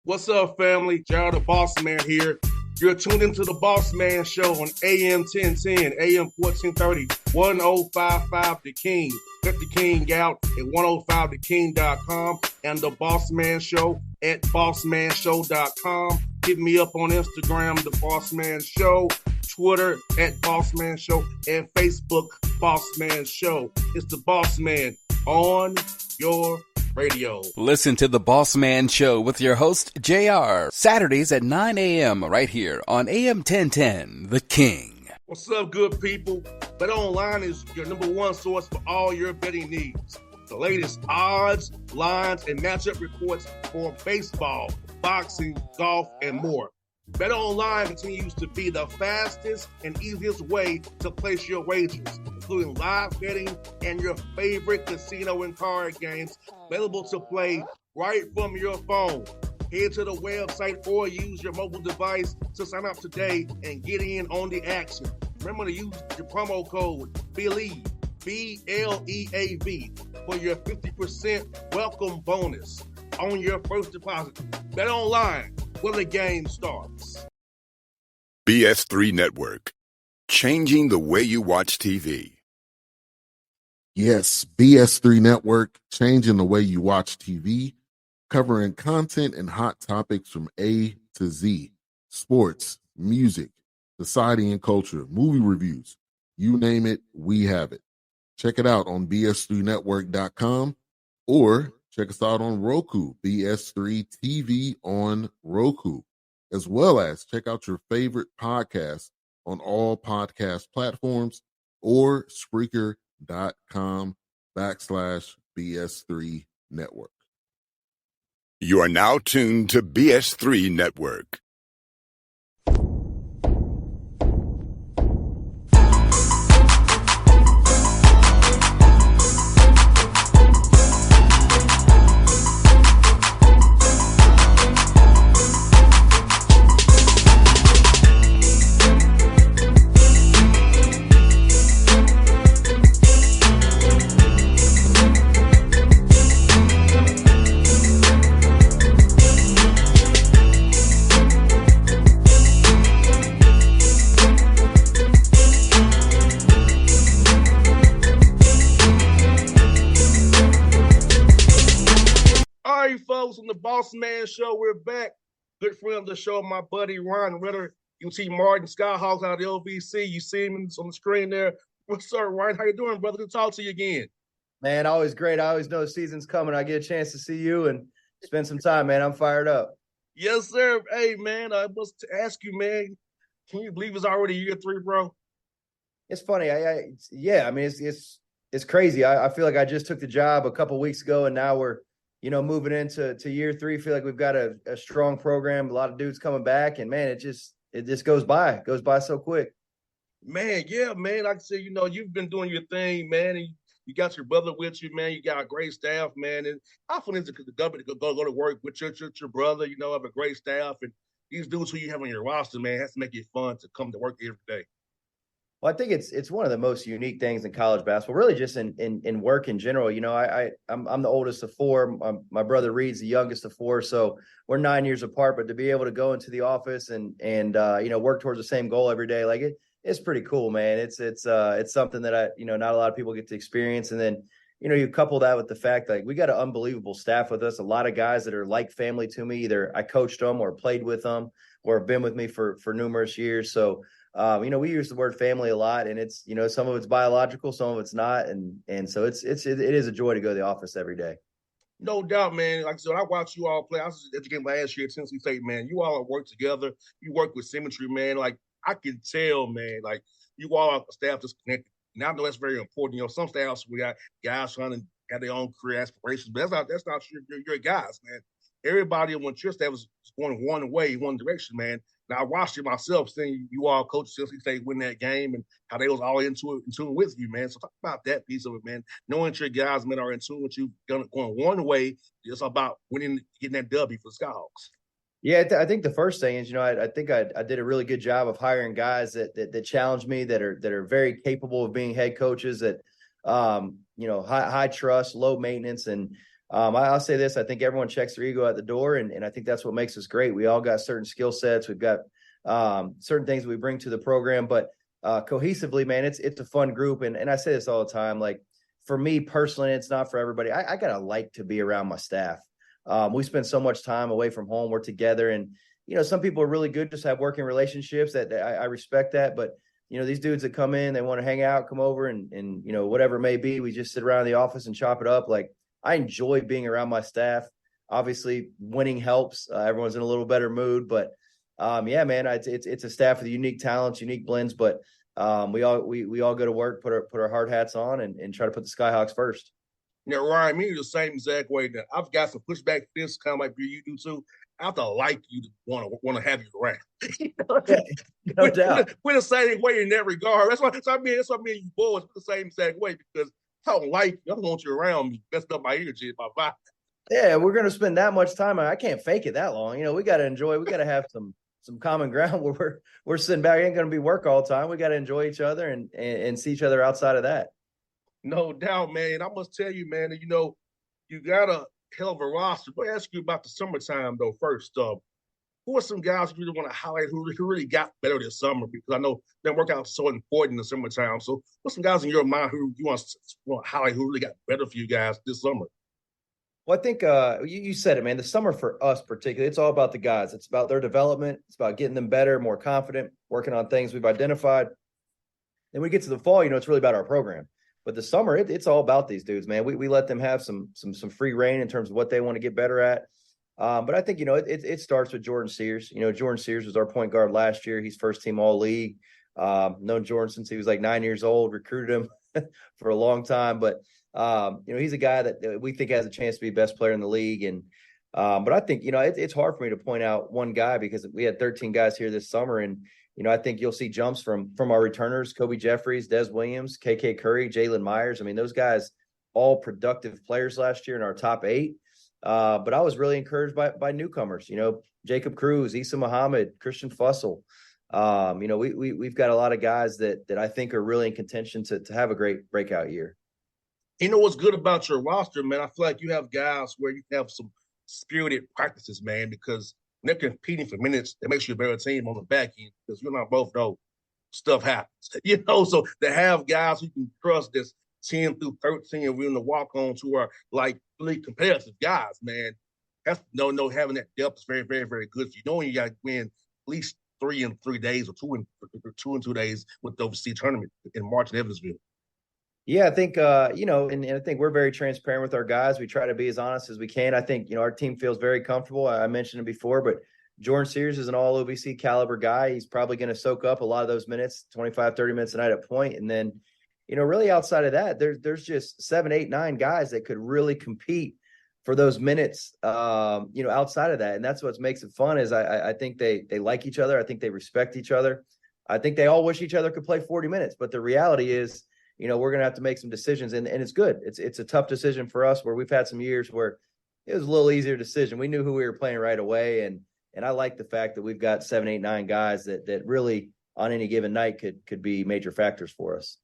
What's up, family? Gerald the Bossman here. You're tuned into the Bossman Show on AM 1010, AM 1430, 1055 The King. Let the King out at 105theking.com and the Bossman Show at bossmanshow.com. Hit me up on Instagram, The Bossman Show, Twitter at Bossman Show, and Facebook, Bossman Show. It's the Bossman on your radio. Listen to the Bossman Show with your host, JR, Saturdays at 9 a.m. right here on AM 1010, The King. What's up, good people? BetOnline is your number one source for all your betting needs. The latest odds, lines, and matchup reports for baseball, boxing, golf, and more. BetOnline continues to be the fastest and easiest way to place your wagers, including live betting and your favorite casino and card games available to play right from your phone. Head to the website or use your mobile device to sign up today and get in on the action. Remember to use your promo code BELIEVE, B-L-E-A-V, for your 50% welcome bonus on your first deposit. BetOnline, where the game starts. BS3 Network, changing the way you watch TV. Yes, BS3 Network, changing the way you watch TV, covering content and hot topics from A to Z, sports, music, society and culture, movie reviews, you name it, we have it. Check it out on bs3network.com or check us out on Roku, BS3 TV on Roku, as well as check out your favorite podcast on all podcast platforms or Spreaker.com/BS3 Network. You are now tuned to BS3 Network. Folks, on the Bossman Show, we're back. Good friend of the show, my buddy Ryan Ritter. You see Martin Skyhawks out of the LVC. You see him on the screen there. What's up, Ryan? How you doing, brother? Good to talk to you again. Man, always great. I always know the season's coming. I get a chance to see you and spend some time, man. I'm fired up. Yes, sir. Hey, man, I must ask you, man, can you believe it's already year 3, bro? It's funny. Yeah, I mean, it's crazy. I feel like I just took the job a couple weeks ago, and now we're moving into year 3. Feel like we've got a strong program, a lot of dudes coming back, and man, it just goes by so quick. Man, yeah, man. Like I said, you've been doing your thing, man, and you got your brother with you, man. You got a great staff, man, and I feel it's the government to go to work with your brother. Have a great staff, and these dudes who you have on your roster, man, has to make it fun to come to work every day. Well, I think it's one of the most unique things in college basketball, really just in work in general. I'm the oldest of 4. My brother Reed's the youngest of 4, so we're 9 years apart. But to be able to go into the office and work towards the same goal every day, like it's pretty cool, man. It's something that not a lot of people get to experience. And then you couple that with the fact that we got an unbelievable staff with us. A lot of guys that are like family to me. Either I coached them or played with them or have been with me for numerous years. So. We use the word family a lot, and it's, some of it's biological, some of it's not. And so it is a joy to go to the office every day. No doubt, man. Like I said, I watched you all play. I was at the game last year at Tennessee State, man. You all work together. You work with symmetry, man. Like, I can tell, man, like, you all are staff just connected. And I know that's very important. Some staffs, we got guys trying to have their own career aspirations, but that's not your guys, man. Everybody on your staff is going one way, one direction, man. Now, I watched it myself, seeing you all coach Tennessee State win that game and how they was all in tune with you, man. So talk about that piece of it, man. Knowing that your guys, man, are in tune with you, going one way, it's about winning, getting that W for the Skyhawks. Yeah, I think the first thing is, I think I did a really good job of hiring guys that challenge me, that are very capable of being head coaches, that high trust, low maintenance, and I'll say this: I think everyone checks their ego at the door, and I think that's what makes us great. We all got certain skill sets. We've got certain things we bring to the program, but cohesively, man, it's a fun group. And I say this all the time, like for me personally, it's not for everybody. I gotta like to be around my staff. We spend so much time away from home. We're together, and some people are really good, just have working relationships. That I respect that, but these dudes that come in, they want to hang out, come over, and whatever it may be, we just sit around the office and chop it up. Like I enjoy being around my staff. Obviously, winning helps. Everyone's in a little better mood, but yeah, man, it's a staff with unique talents, unique blends, but we all go to work, put our hard hats on, and try to put the Skyhawks first. Yeah, Ryan, me the same exact way. That I've got some pushback this kind of like you do too. I have to like you to want to have you around. Yeah, no doubt. We're the same way in that regard. That's why I mean you boys the same exact way, because I don't like you. I don't want you around me. Messed up my energy, my vibe. Yeah, we're gonna spend that much time. I can't fake it that long. We got to enjoy. We got to have some common ground where we're sitting back. It ain't gonna be work all the time. We got to enjoy each other and see each other outside of that. No doubt, man. I must tell you, man, that you got a hell of a roster. Let me ask you about the summertime, though, first. Who are some guys you really want to highlight who really got better this summer? Because I know their workouts are so important in the summertime. So what's some guys in your mind who you want to highlight who really got better for you guys this summer? Well, I think you said it, man. The summer for us particularly, it's all about the guys. It's about their development. It's about getting them better, more confident, working on things we've identified. Then we get to the fall, it's really about our program. But the summer, it's all about these dudes, man. We let them have some free reign in terms of what they want to get better at. But I think, it starts with Jordan Sears. Jordan Sears was our point guard last year. He's first team all league. Known Jordan since he was like 9 years old, recruited him for a long time. But, he's a guy that we think has a chance to be best player in the league. And but I think, it's hard for me to point out one guy because we had 13 guys here this summer. And, I think you'll see jumps from our returners, Kobe Jeffries, Des Williams, KK Curry, Jalen Myers. I mean, those guys, all productive players last year in our top 8. But I was really encouraged by newcomers, Jacob Cruz, Issa Muhammad, Christian Fussell. We've got a lot of guys that I think are really in contention to have a great breakout year. What's good about your roster, man? I feel like you have guys where you have some spirited practices, man, because when they're competing for minutes, it makes you a better team on the back end because you and I both know stuff happens. So to have guys who can trust this 10 through 13 and willing to walk on to are like really competitive guys, man. That's having that depth is very, very, very good. You know, you got to win at least 3 in 3 days or 2 in 2 days with the overseas tournament in March in Evansville. Yeah, I think, and I think we're very transparent with our guys. We try to be as honest as we can. I think, our team feels very comfortable. I mentioned it before, but Jordan Sears is an all OVC caliber guy. He's probably going to soak up a lot of those minutes, 25, 30 minutes a night at point. And then, really outside of that, there's just 7, 8, 9 guys that could really compete for those minutes, outside of that. And that's what makes it fun is I think they like each other. I think they respect each other. I think they all wish each other could play 40 minutes. But the reality is, we're going to have to make some decisions, and it's good. It's a tough decision for us where we've had some years where it was a little easier decision. We knew who we were playing right away, and I like the fact that we've got 7, 8, 9 guys that really on any given night could be major factors for us.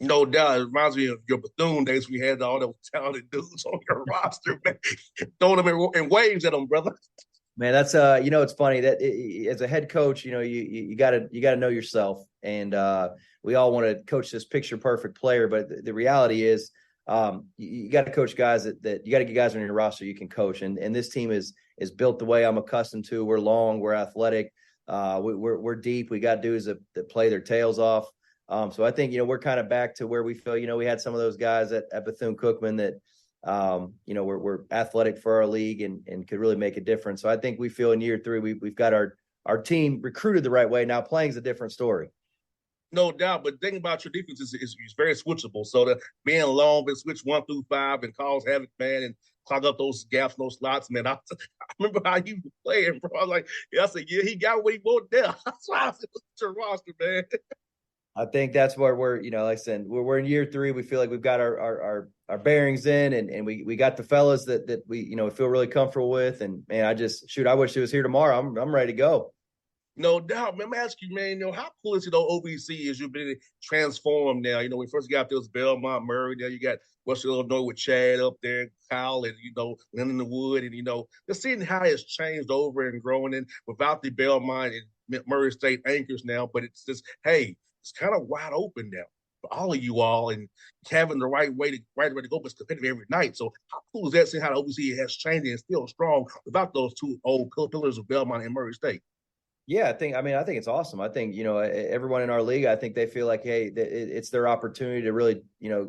No doubt. It reminds me of your Bethune days. We had all those talented dudes on your roster, man. Throwing them in waves at them, brother. Man, that's it's funny that as a head coach, you gotta know yourself, and we all want to coach this picture perfect player, but the reality is, you got to coach guys that you got to get guys on your roster you can coach, and this team is built the way I'm accustomed to. We're long, we're athletic, we're deep. We got dudes that play their tails off. So I think we're kind of back to where we feel. We had some of those guys at Bethune-Cookman that. We're athletic for our league and could really make a difference. So I think we feel in year 3, we've got our team recruited the right way. Now playing is a different story. No doubt, but the thing about your defense is very switchable. So that being long and switch 1 through 5 and cause havoc, man, and clog up those gaps, those slots, man. I remember how you were playing, bro. I was like, I said, yeah, he got what he wanted there. That's why I said, it's your roster, man. I think that's where we're, like I said, we're in year 3. We feel like we've got our bearings in, and we got the fellas that we, feel really comfortable with. And man, I wish it was here tomorrow. I'm ready to go. No doubt, man. Let me ask you, man, how cool is it though OVC is you've been transformed now? When first you got there was Belmont, Murray, now you got Western Illinois with Chad up there, Kyle, and Lynn in the Wood, and just seeing how it's changed over and growing in without the Belmont and Murray State anchors now, but it's just, hey, it's kind of wide open now for all of you all and having the right way to go, but it's competitive every night. So how cool is that seeing how the OVC has changed and still strong without those two old pillars of Belmont and Murray State? Yeah, I think it's awesome. I think, everyone in our league, I think they feel like, hey, it's their opportunity to really,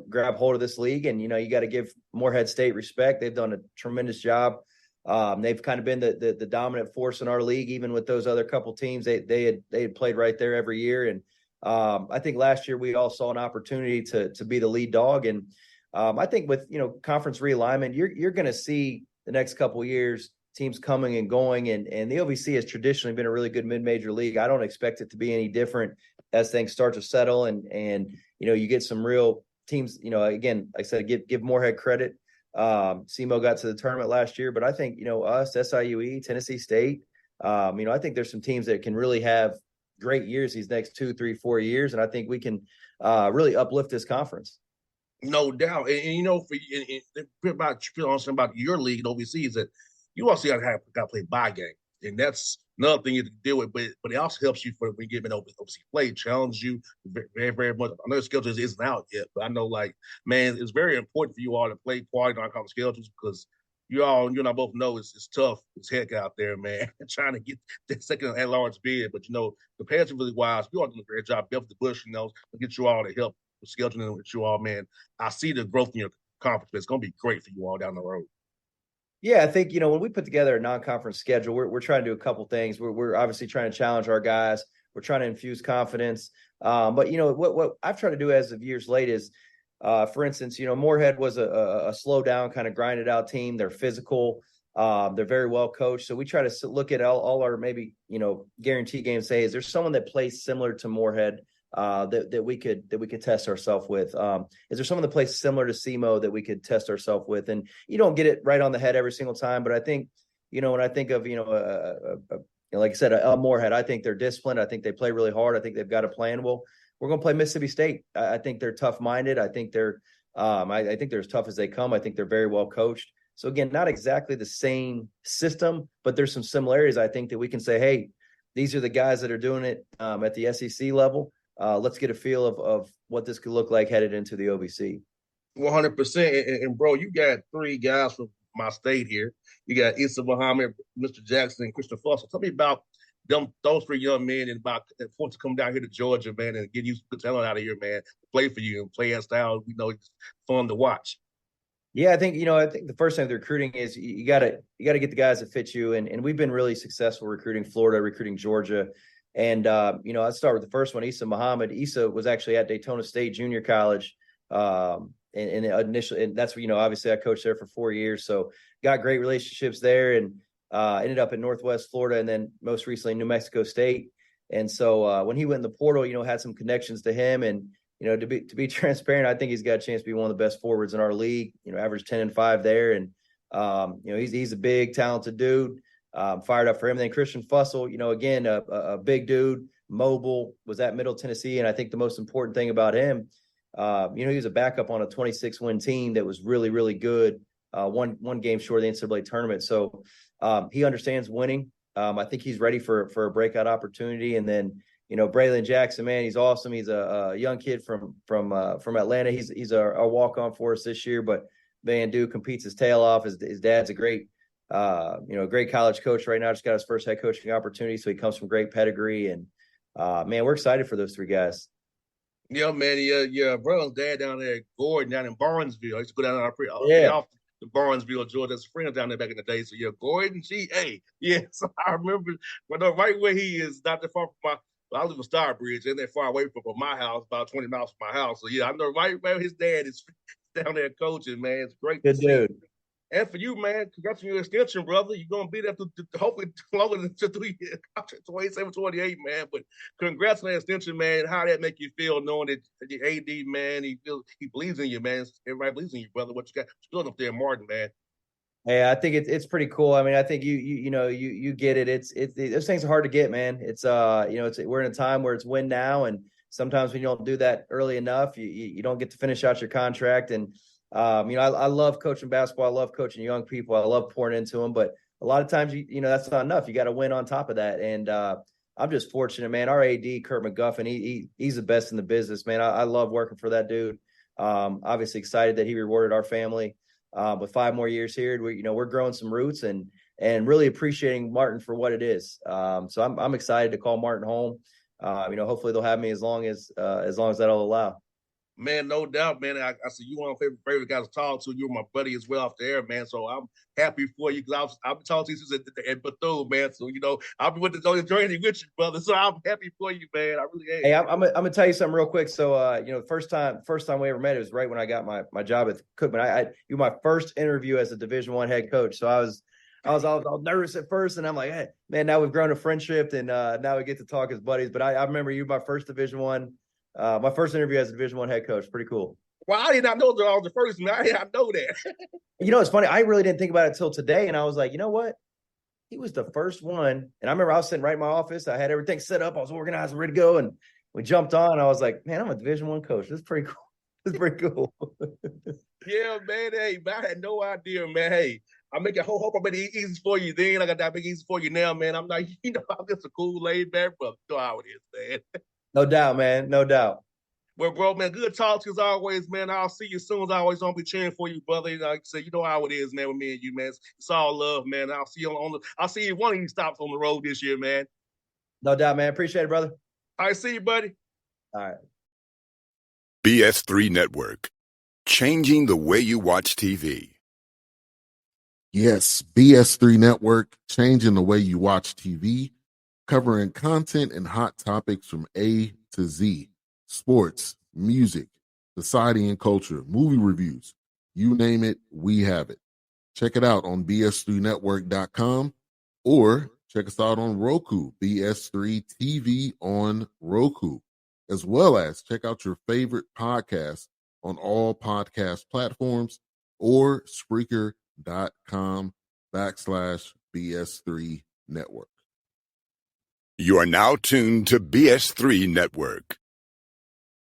grab hold of this league. And, you got to give Morehead State respect. They've done a tremendous job. They've kind of been the dominant force in our league, even with those other couple teams. They had played right there every year. And I think last year we all saw an opportunity to be the lead dog. And I think with, conference realignment, you're going to see the next couple of years teams coming and going, and the OVC has traditionally been a really good mid-major league. I don't expect it to be any different as things start to settle and you get some real teams. Again, like I said, give Morehead credit. SEMO got to the tournament last year, but I think us, SIUE, Tennessee State. I think there's some teams that can really have great years these next 2, 3, 4 years, and I think we can really uplift this conference. No doubt, about your league and OVC is that you also got to play by game, and that's another thing you have to deal with. But it also helps you for when you get in OVC play, challenge you very, very much. I know the schedule isn't out yet, but I know, man, it's very important for you all to play quality non-conference schedules because you and I both know it's tough as heck out there, man, trying to get that second at large bid. But comparatively wise, you all doing a great job. Bev the Bush, to get you all to help with scheduling with you all, man. I see the growth in your conference, but it's going to be great for you all down the road. Yeah, I think, when we put together a non-conference schedule, we're trying to do a couple things. We're obviously trying to challenge our guys. We're trying to infuse confidence. But, what I've tried to do as of years late is, for instance, Morehead was a slow down, kind of grinded out team. They're physical. They're very well coached. So we try to look at all our maybe, guarantee games, say, is there someone that plays similar to Morehead that we could test ourselves with? Is there someone that plays similar to SEMO that we could test ourselves with? And you don't get it right on the head every single time, but I think, when I think of, like I said, a Morehead, I think they're disciplined. I think they play really hard. I think they've got a plan. Well, we're going to play Mississippi State. I think they're tough-minded. I think I think they're as tough as they come. I think they're very well coached. So again, not exactly the same system, but there's some similarities. I think that we can say, hey, these are the guys that are doing it at the SEC level. Let's get a feel of what this could look like headed into the OVC. 100%. And bro, you got three guys from my state here. You got Issa Muhammad, Mr. Jackson, and Christian Fussell. Tell me about those three young men and about want to come down here to Georgia, man, and get you some good talent out of here, man, to play for you and play in style. It's fun to watch. Yeah, I think the first thing with recruiting is you gotta get the guys that fit you, and we've been really successful recruiting Florida, recruiting Georgia. And, I'd start with the first one, Issa Muhammad. Issa was actually at Daytona State Junior College. And initially, and that's where, obviously I coached there for 4 years. So got great relationships there and ended up in Northwest Florida and then most recently New Mexico State. And so when he went in the portal, had some connections to him. And, to be transparent, I think he's got a chance to be one of the best forwards in our league, average 10-5 there. And, he's a big, talented dude. Fired up for him. And then Christian Fussell, again, a big dude, mobile, was at Middle Tennessee. And I think the most important thing about him, he was a backup on a 26-win team that was really, really good. One game short of the NCAA tournament. So he understands winning. I think he's ready for a breakout opportunity. And then, Braylon Jackson, man, he's awesome. He's a young kid from Atlanta. He's a walk-on for us this year, but man, dude competes his tail off. His dad's a great college coach right now. Just got his first head coaching opportunity. So he comes from great pedigree. And man, we're excited for those three guys. Yeah, man. Yeah. Bro's dad down there, Gordon, down in Barnesville. I used to go down Yeah. to Barnesville, Georgia. That's friends down there back in the day. So yeah, Gordon, so I remember right where he is, not that far from I live in Starbridge, and that far away from my house, about 20 miles from my house. So yeah, I know right where his dad is down there coaching, man. It's great Good to dude. see. And for you, man, congrats on your extension, brother. You're going to be there hopefully longer than 3 years, 27, 28, man. But congrats on that extension, man. How that make you feel knowing that the AD, man, he believes in you, man. Everybody believes in you, brother. What you got building up there, Martin, man. Yeah, I think it's pretty cool. I mean, I think you get it. Those things are hard to get, man. It's we're in a time where it's win now, and sometimes when you don't do that early enough, you don't get to finish out your contract. And I love coaching basketball. I love coaching young people. I love pouring into them, but a lot of times that's not enough. You got to win on top of that. And I'm just fortunate, man. Our AD Kurt McGuffin, he's the best in the business, man. I love working for that dude. Obviously excited that he rewarded our family with 5 more years here. We're growing some roots and really appreciating Martin for what it is. So I'm excited to call Martin home. Hopefully they'll have me as long as that'll allow. Man, no doubt, man. I said you one of my favorite guys to talk to. You're my buddy as well off the air, man. So I'm happy for you because I've been talking to you since at Bethune, man. So I'll be with the journey with you, brother. So I'm happy for you, man. I really am. Hey, I'm gonna tell you something real quick. So the first time we ever met, it was right when I got my job at Cookman. You were my first interview as a Division I head coach. So I was all nervous at first, and I'm like, hey, man, now we've grown a friendship, and now we get to talk as buddies. But I remember you my first Division my first interview as a Division I head coach. Pretty cool. Well, I did not know that I was the first man. I did not know that. It's funny. I really didn't think about it till today, and I was like, you know what? He was the first one. And I remember I was sitting right in my office. I had everything set up. I was organized, ready to go. And we jumped on. I was like, man, I'm a Division I coach. This is pretty cool. This is pretty cool. Yeah, man. Hey, man, I had no idea, man. Hey, I make it hope I made it easy for you then. I got that big easy for you now, man. I'm not, I'm just a cool, laid back brother. You know how it is, man. No doubt, man. No doubt. Well, bro, man, good talk to you as always, man. I'll see you soon as I always gonna be cheering for you, brother. Like I said, you know how it is, man, with me and you, man. It's all love, man. I'll see you I'll see you one of these stops on the road this year, man. No doubt, man. Appreciate it, brother. All right, see you, buddy. All right. BS3 Network, changing the way you watch TV. Yes, BS3 Network, changing the way you watch TV, covering content and hot topics from A to Z. Sports, music, society and culture, movie reviews, you name it, we have it. Check it out on bs3network.com or check us out on Roku, BS3 TV on Roku, as well as check out your favorite podcast on all podcast platforms or Spreaker.com/BS3 Network. You are now tuned to BS3 Network.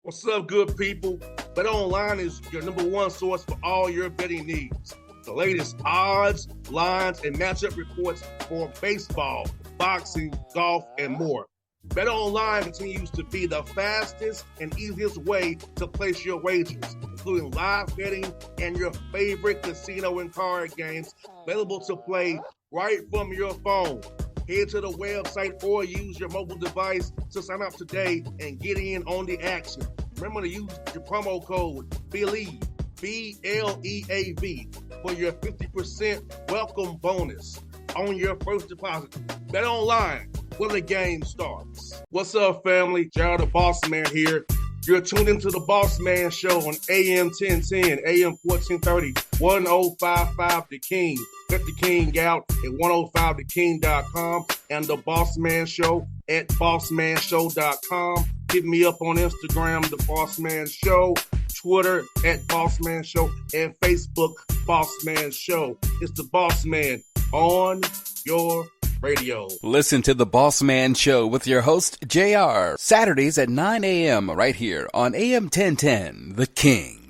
What's up, good people? Bet Online is your number one source for all your betting needs. The latest odds, lines, and matchup reports for baseball, boxing, golf, and more. Bet Online continues to be the fastest and easiest way to place your wagers, including live betting and your favorite casino and card games available to play right from your phone. Head to the website or use your mobile device to sign up today and get in on the action. Remember to use your promo code BELIEVE, BLEAV, for your 50% welcome bonus on your first deposit. Bet Online, where the game starts. What's up, family? Jared the Bossman here. You're tuned into the Bossman Show on AM 1010, AM 1430, 1055 The King. Let the King out at 105theking.com and the Bossman Show at bossmanshow.com. Hit me up on Instagram, the Bossman Show, Twitter at Bossman Show, and Facebook, Bossman Show. It's the Bossman on your radio. Listen to the Bossman Show with your host, JR, Saturdays at 9 a.m. right here on AM 1010, The King.